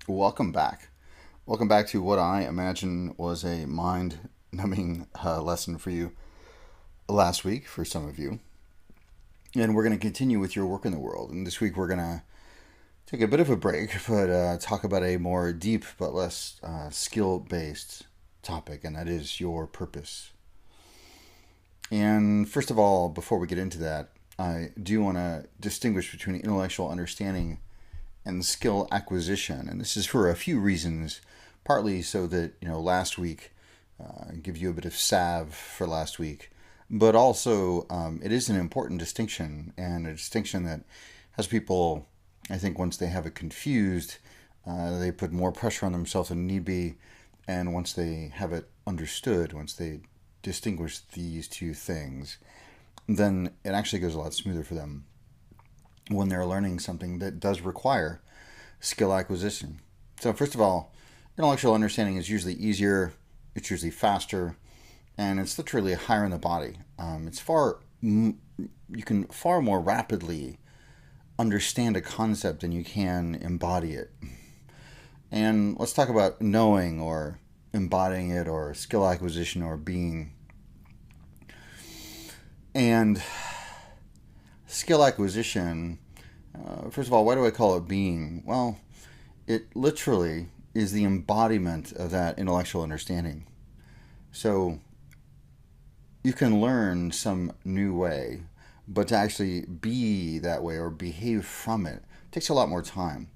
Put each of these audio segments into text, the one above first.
Welcome back. Welcome back to what I imagine was a mind numbing lesson for you last week, for some of you. And we're going to continue with your work in the world. And this week we're going to take a bit of a break, but talk about a more deep but less skill based topic, and that is your purpose. And first of all, before we get into that, I do want to distinguish between intellectual understanding and skill acquisition. And this is for a few reasons, partly so that, last week, give you a bit of salve for last week, but also it is an important distinction, and a distinction that has people, I think, once they have it confused, they put more pressure on themselves than need be. And once they have it understood, once they distinguish these two things, then it actually goes a lot smoother for them when they're learning something that does require skill acquisition. So, first of all, intellectual understanding is usually easier, it's usually faster, and it's literally higher in the body. You can far more rapidly understand a concept than you can embody it. And let's talk about knowing or embodying it or skill acquisition or being. And skill acquisition, first of all, why do I call it being? Well, it literally is the embodiment of that intellectual understanding. So you can learn some new way, but to actually be that way or behave from it takes a lot more time.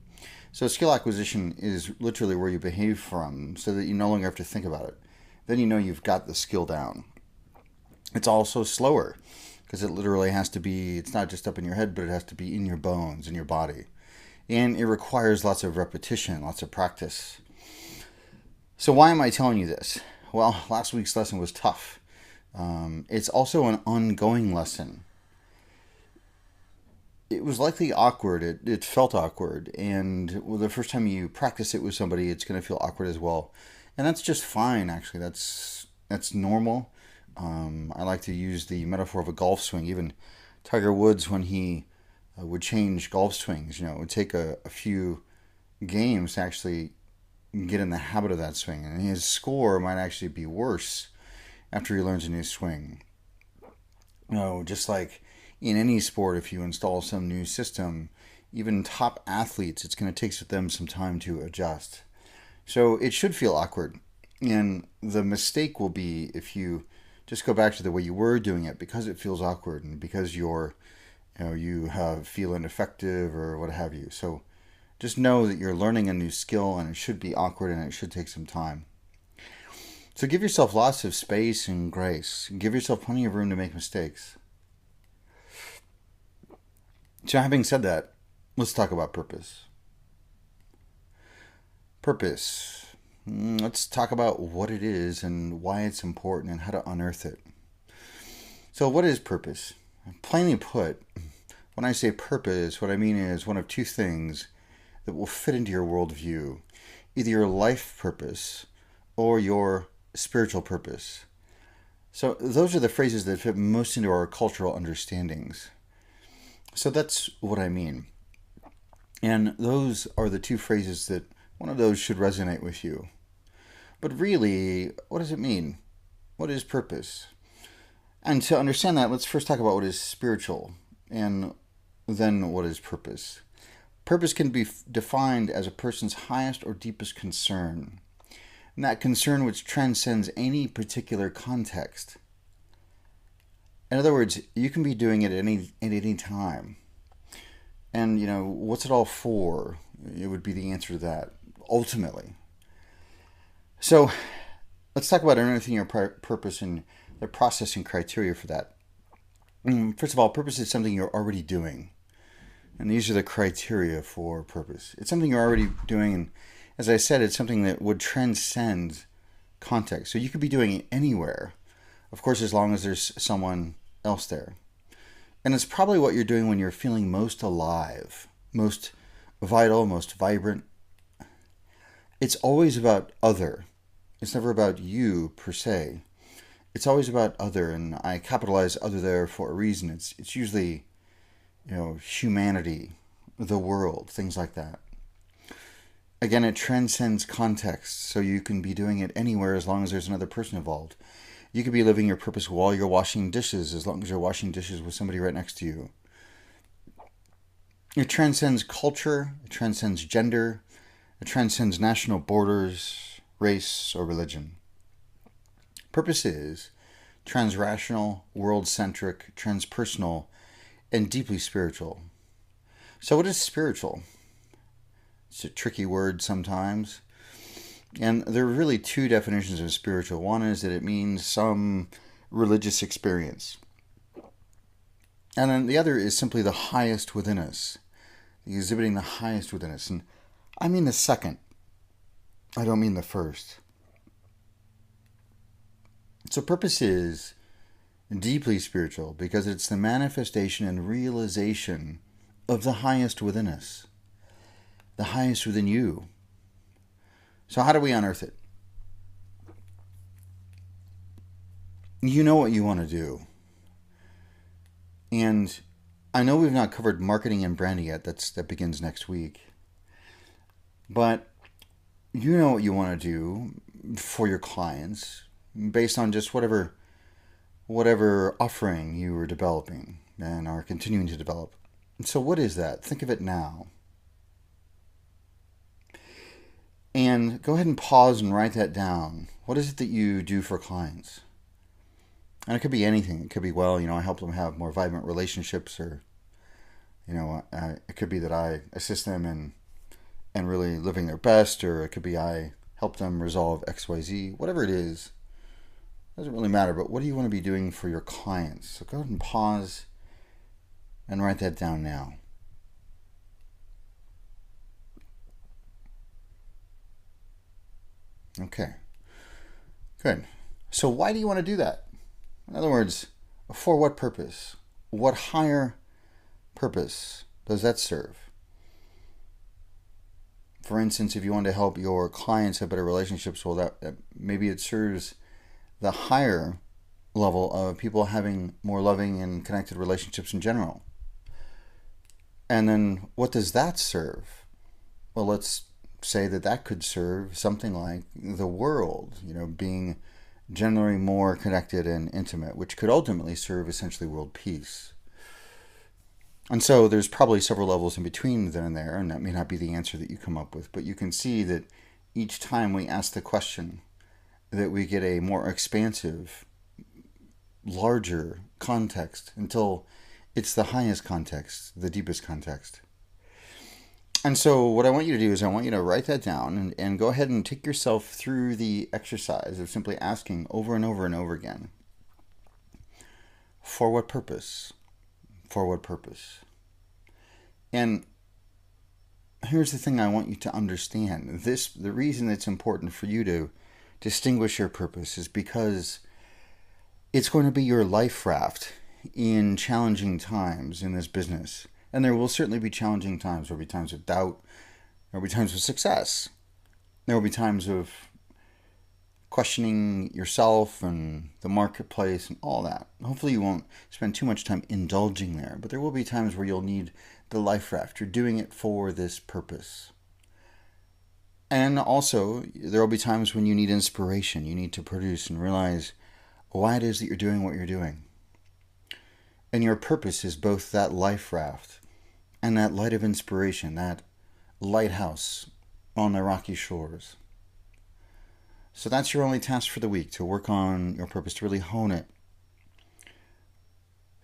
So skill acquisition is literally where you behave from so that you no longer have to think about it. Then you know you've got the skill down. It's also slower because it literally has to be, it's not just up in your head, but it has to be in your bones, in your body. And it requires lots of repetition, lots of practice. So why am I telling you this? Well, last week's lesson was tough. It's also an ongoing lesson. It was likely awkward. It felt awkward. And the first time you practice it with somebody, it's going to feel awkward as well. And that's just fine, actually. That's normal. I like to use the metaphor of a golf swing. Even Tiger Woods, when he would change golf swings, it would take a few games to actually get in the habit of that swing. And his score might actually be worse after he learns a new swing. Just like in any sport, if you install some new system, even top athletes, it's going to take them some time to adjust. So it should feel awkward. And the mistake will be if you just go back to the way you were doing it because it feels awkward and because you feel ineffective or what have you. So just know that you're learning a new skill and it should be awkward and it should take some time. So give yourself lots of space and grace. Give yourself plenty of room to make mistakes. So having said that, let's talk about purpose. Purpose. Let's talk about what it is and why it's important and how to unearth it. So what is purpose? Plainly put, when I say purpose, what I mean is one of two things that will fit into your worldview. Either your life purpose or your spiritual purpose. So those are the phrases that fit most into our cultural understandings. So that's what I mean. And those are the two phrases that one of those should resonate with you. But really, what does it mean? What is purpose? And to understand that, let's first talk about what is spiritual and then what is purpose. Purpose can be defined as a person's highest or deepest concern, and that concern which transcends any particular context. In other words, you can be doing it at any time. And, what's it all for? It would be the answer to that, ultimately. So, let's talk about unearthing your purpose and the process and criteria for that. First of all, purpose is something you're already doing. And these are the criteria for purpose. It's something you're already doing, and as I said, it's something that would transcend context. So you could be doing it anywhere, of course, as long as there's someone else there. And it's probably what you're doing when you're feeling most alive, most vital, most vibrant. It's always about other. It's never about you per se. It's always about other, and I capitalize other there for a reason. It's usually, humanity, the world, things like that. Again, it transcends context, so you can be doing it anywhere as long as there's another person involved. You could be living your purpose while you're washing dishes, as long as you're washing dishes with somebody right next to you. It transcends culture, it transcends gender, it transcends national borders, race, or religion. Purpose is transrational, world-centric, transpersonal, and deeply spiritual. So what is spiritual? It's a tricky word sometimes. And there are really two definitions of spiritual. One is that it means some religious experience. And then the other is simply the highest within us, exhibiting the highest within us. And I mean the second. I don't mean the first. So purpose is deeply spiritual because it's the manifestation and realization of the highest within us, the highest within you. So how do we unearth it? You know what you want to do. And I know we've not covered marketing and branding yet. That begins next week. But you know what you want to do for your clients based on just whatever offering you are developing and are continuing to develop. And so what is that? Think of it now. And go ahead and pause and write that down. What is it that you do for clients? And it could be anything. It could be, I help them have more vibrant relationships, or, it could be that I assist them in really living their best, or it could be I help them resolve XYZ. Whatever it is, doesn't really matter. But what do you want to be doing for your clients? So go ahead and pause and write that down now. Okay, good. So why do you want to do that? In other words, for what purpose? What higher purpose does that serve? For instance, if you want to help your clients have better relationships, well, that maybe it serves the higher level of people having more loving and connected relationships in general. And then what does that serve? Well, let's say that could serve something like the world, being generally more connected and intimate, which could ultimately serve essentially world peace. And so there's probably several levels in between then and there, and that may not be the answer that you come up with, but you can see that each time we ask the question, that we get a more expansive, larger context until it's the highest context, the deepest context. And so what I want you to do is I want you to write that down and go ahead and take yourself through the exercise of simply asking over and over and over again, for what purpose? For what purpose? And here's the thing I want you to understand. The reason it's important for you to distinguish your purpose is because it's going to be your life raft in challenging times in this business. And there will certainly be challenging times. There will be times of doubt. There will be times of success. There will be times of questioning yourself and the marketplace and all that. Hopefully you won't spend too much time indulging there. But there will be times where you'll need the life raft. You're doing it for this purpose. And also, there will be times when you need inspiration. You need to produce and realize why it is that you're doing what you're doing. And your purpose is both that life raft and that light of inspiration, that lighthouse on the rocky shores. So that's your only task for the week, to work on your purpose, to really hone it.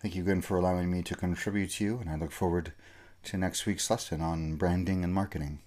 Thank you again for allowing me to contribute to you, and I look forward to next week's lesson on branding and marketing.